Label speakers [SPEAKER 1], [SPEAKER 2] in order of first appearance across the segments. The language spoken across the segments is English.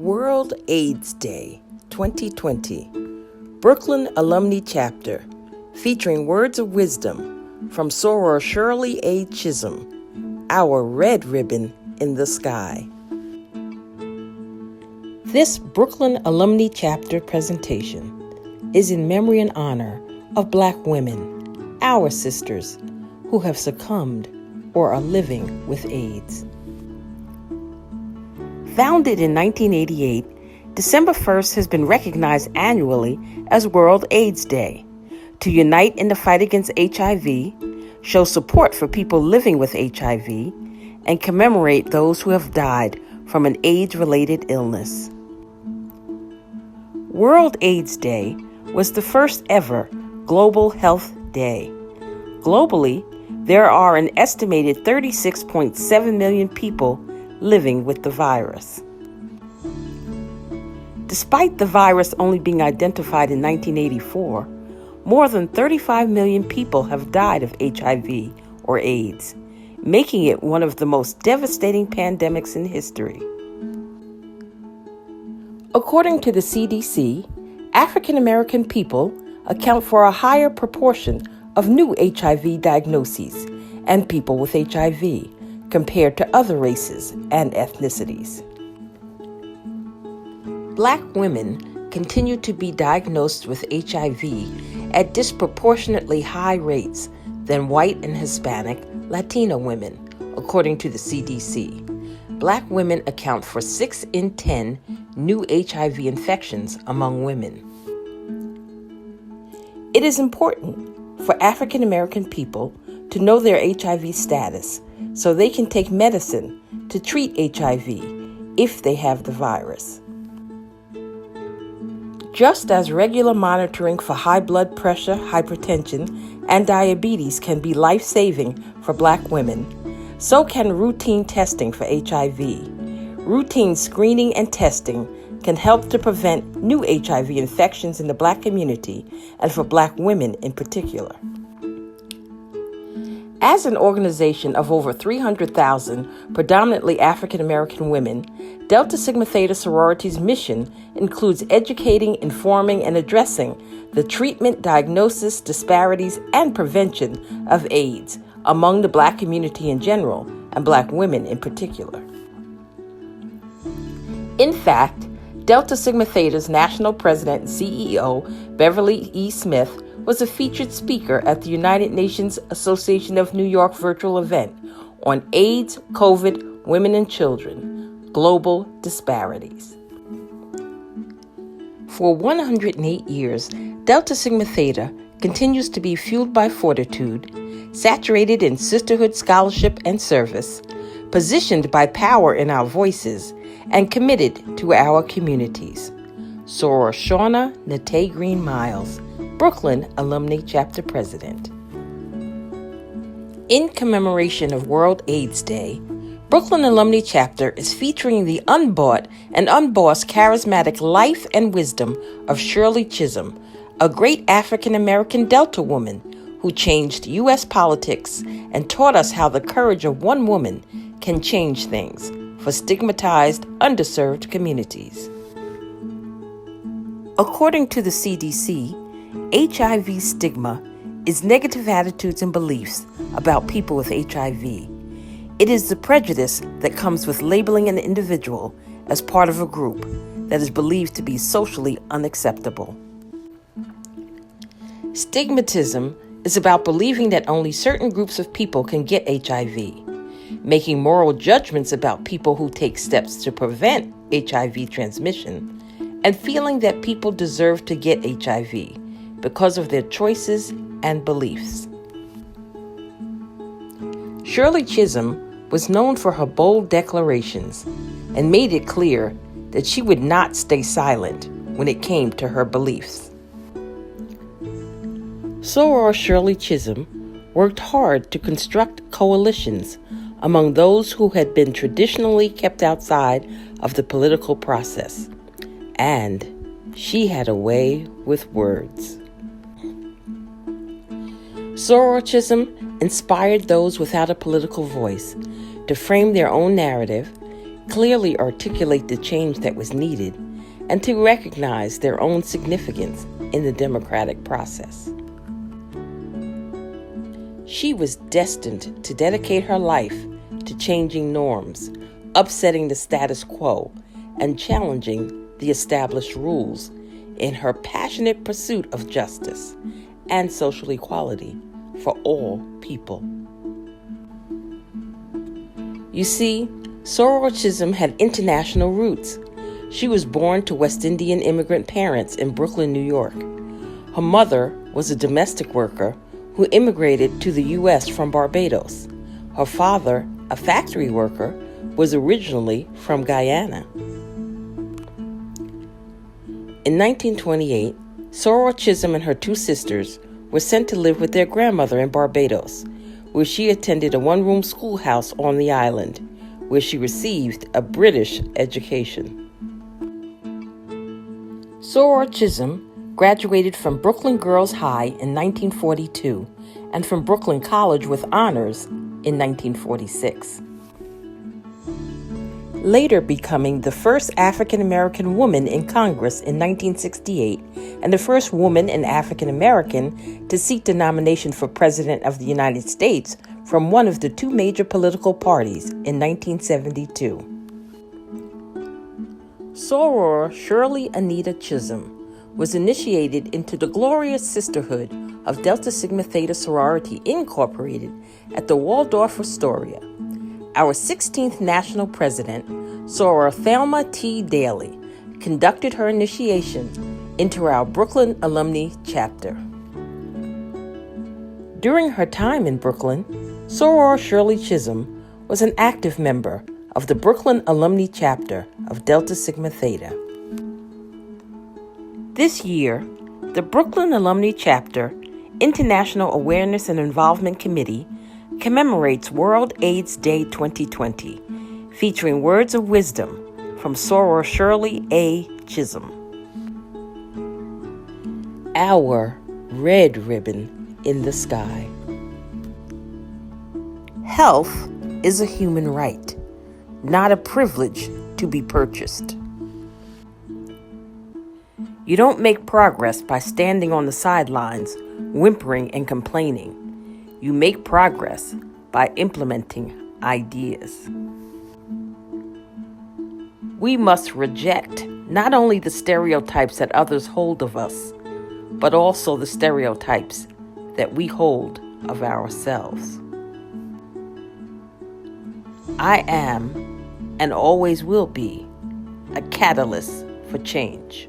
[SPEAKER 1] World AIDS Day 2020, Brooklyn Alumni Chapter, featuring words of wisdom from Soror Shirley A. Chisholm, our red ribbon in the sky. This Brooklyn Alumni Chapter presentation is in memory and honor of Black women, our sisters, who have succumbed or are living with AIDS. Founded in 1988, December 1st has been recognized annually as World AIDS Day to unite in the fight against HIV, show support for people living with HIV, and commemorate those who have died from an AIDS-related illness. World AIDS Day was the first ever Global Health Day. Globally, there are an estimated 36.7 million people living with the virus. Despite the virus only being identified in 1984, more than 35 million people have died of HIV or AIDS, making it one of the most devastating pandemics in history. According to the CDC, African American people account for a higher proportion of new HIV diagnoses and people with HIV compared to other races and ethnicities. Black women continue to be diagnosed with HIV at disproportionately high rates than white and Hispanic Latino women, according to the CDC. Black women account for 6 in 10 new HIV infections among women. It is important for African American people to know their HIV status so they can take medicine to treat HIV if they have the virus. Just as regular monitoring for high blood pressure, hypertension, and diabetes can be life-saving for Black women, so can routine testing for HIV. Routine screening and testing can help to prevent new HIV infections in the Black community and for Black women in particular. As an organization of over 300,000 predominantly African American women, Delta Sigma Theta sorority's mission includes educating, informing, and addressing the treatment, diagnosis, disparities, and prevention of AIDS among the Black community in general and Black women in particular. In fact, Delta Sigma Theta's national president and CEO, Beverly E. Smith, was a featured speaker at the United Nations Association of New York virtual event on AIDS, COVID, Women and Children, Global Disparities. For 108 years, Delta Sigma Theta continues to be fueled by fortitude, saturated in sisterhood, scholarship, and service, positioned by power in our voices, and committed to our communities. Soror Shauna Nate Green Miles, Brooklyn Alumni Chapter President. In commemoration of World AIDS Day, Brooklyn Alumni Chapter is featuring the unbought and unbossed charismatic life and wisdom of Shirley Chisholm, a great African American Delta woman who changed U.S. politics and taught us how the courage of one woman can change things for stigmatized, underserved communities. According to the CDC, HIV stigma is negative attitudes and beliefs about people with HIV. It is the prejudice that comes with labeling an individual as part of a group that is believed to be socially unacceptable. Stigmatism is about believing that only certain groups of people can get HIV, making moral judgments about people who take steps to prevent HIV transmission, and feeling that people deserve to get HIV because of their choices and beliefs. Shirley Chisholm was known for her bold declarations and made it clear that she would not stay silent when it came to her beliefs. Soror Shirley Chisholm worked hard to construct coalitions among those who had been traditionally kept outside of the political process, and she had a way with words. Soror Chisholm inspired those without a political voice to frame their own narrative, clearly articulate the change that was needed, and to recognize their own significance in the democratic process. She was destined to dedicate her life to changing norms, upsetting the status quo, and challenging the established rules in her passionate pursuit of justice and social equality for all people. You see, Soror Chisholm had international roots. She was born to West Indian immigrant parents in Brooklyn, New York. Her mother was a domestic worker who immigrated to the U.S. from Barbados. Her father, a factory worker, was originally from Guyana. In 1928, Soror Chisholm and her two sisters were sent to live with their grandmother in Barbados, where she attended a one-room schoolhouse on the island, where she received a British education. Soror Chisholm graduated from Brooklyn Girls High in 1942 and from Brooklyn College with honors in 1946. Later becoming the first African-American woman in Congress in 1968 and the first woman and African-American to seek the nomination for President of the United States from one of the two major political parties in 1972. Soror Shirley Anita Chisholm was initiated into the glorious sisterhood of Delta Sigma Theta Sorority Incorporated at the Waldorf Astoria. Our 16th national president, Soror Thelma T. Daly, conducted her initiation into our Brooklyn Alumni Chapter. During her time in Brooklyn, Soror Shirley Chisholm was an active member of the Brooklyn Alumni Chapter of Delta Sigma Theta. This year, the Brooklyn Alumni Chapter International Awareness and Involvement Committee commemorates World AIDS Day 2020, featuring words of wisdom from Soror Shirley A. Chisholm. Our red ribbon in the sky. Health is a human right, not a privilege to be purchased. You don't make progress by standing on the sidelines, whimpering and complaining. You make progress by implementing ideas. We must reject not only the stereotypes that others hold of us, but also the stereotypes that we hold of ourselves. I am, and always will be, a catalyst for change.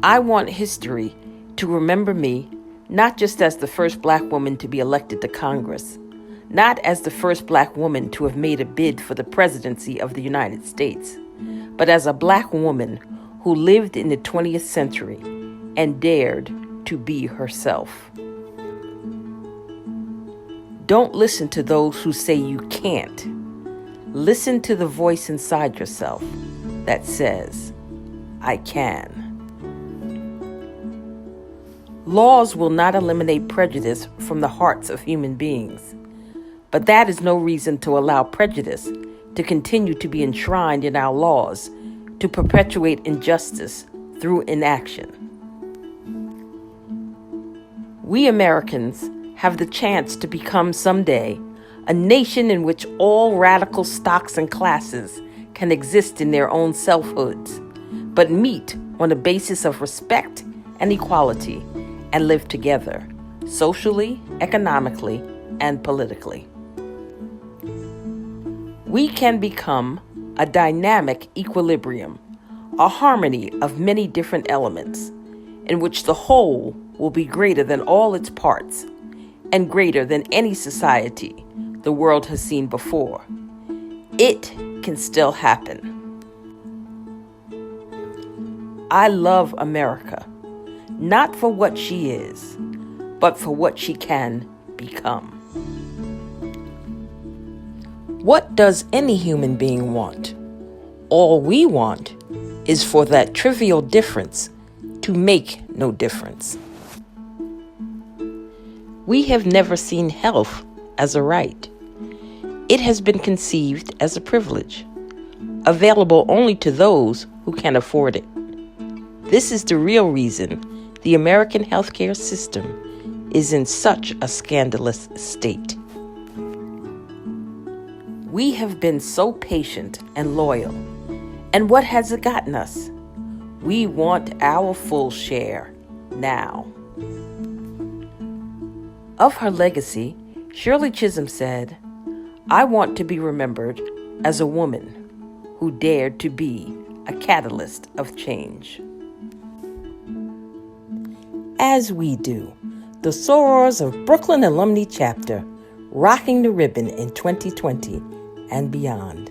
[SPEAKER 1] I want history to remember me not just as the first black woman to be elected to Congress, not as the first black woman to have made a bid for the presidency of the United States, but as a black woman who lived in the 20th century and dared to be herself. Don't listen to those who say you can't. Listen to the voice inside yourself that says, I can. Laws will not eliminate prejudice from the hearts of human beings, but that is no reason to allow prejudice to continue to be enshrined in our laws to perpetuate injustice through inaction. We Americans have the chance to become someday a nation in which all radical stocks and classes can exist in their own selfhoods, but meet on a basis of respect and equality and live together, socially, economically, and politically. We can become a dynamic equilibrium, a harmony of many different elements, in which the whole will be greater than all its parts, and greater than any society the world has seen before. It can still happen. I love America, not for what she is, but for what she can become. What does any human being want? All we want is for that trivial difference to make no difference. We have never seen health as a right. It has been conceived as a privilege, available only to those who can afford it. This is the real reason the American healthcare system is in such a scandalous state. We have been so patient and loyal, and what has it gotten us? We want our full share now. Of her legacy, Shirley Chisholm said, "I want to be remembered as a woman who dared to be a catalyst of change." As we do, the sorors of Brooklyn Alumni Chapter, rocking the ribbon in 2020 and beyond.